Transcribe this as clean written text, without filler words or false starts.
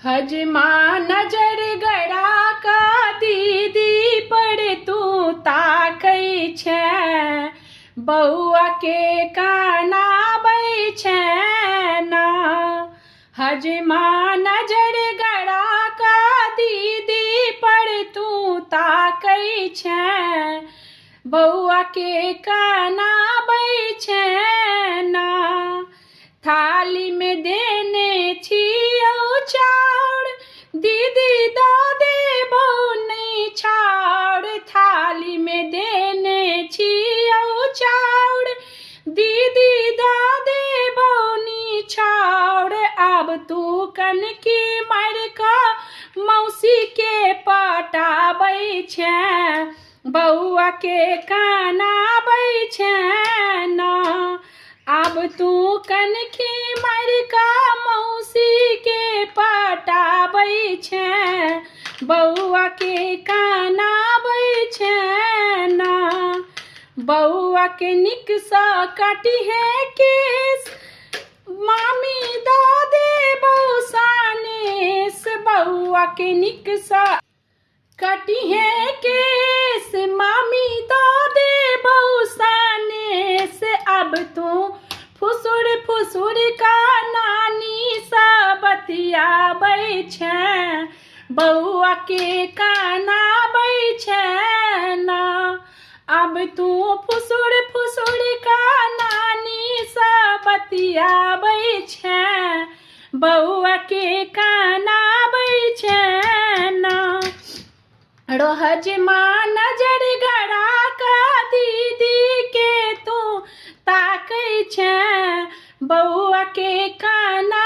हजमा नजर गड़ा का दीदी पर तू ताकै छै, बौआ के काना बै छै ना। हजमा नजर गड़ा का दीदी पर तू ताकै छै, बौआ के काना बै छै ना। थाली में देने छियौ चाउर, दीदी दऽ देबौ नहि छाउर। थाली में देने छियौ चाउर, दीदी दऽ देबौ नहि छाउर। आब तू कनकी मारि कऽ मौसी के पटाबै छै, बौआ के काना बै छै ना। आब तू कनखी मारि कऽ मौसी के पटाबै छै, बौआ के काना बै छै ना। बौआ के नीकसँ कटिहे केश, मामी दऽ देबौ सानेस। बौआ के नीकसँ कटिहे केश, मामी दऽ देबौ सानेस। अब तू फुसुर फुसुर का नानी सँ बतियाबै छै, बौआ के काना बै छै ना। अब तू फुसुर फुसुर का नानी सँ बतियाबै छै, बौआ के काना बै छै ना। हजमा नजर गड़ा कऽ दीदी के तू ताकै छै, बौआ के काना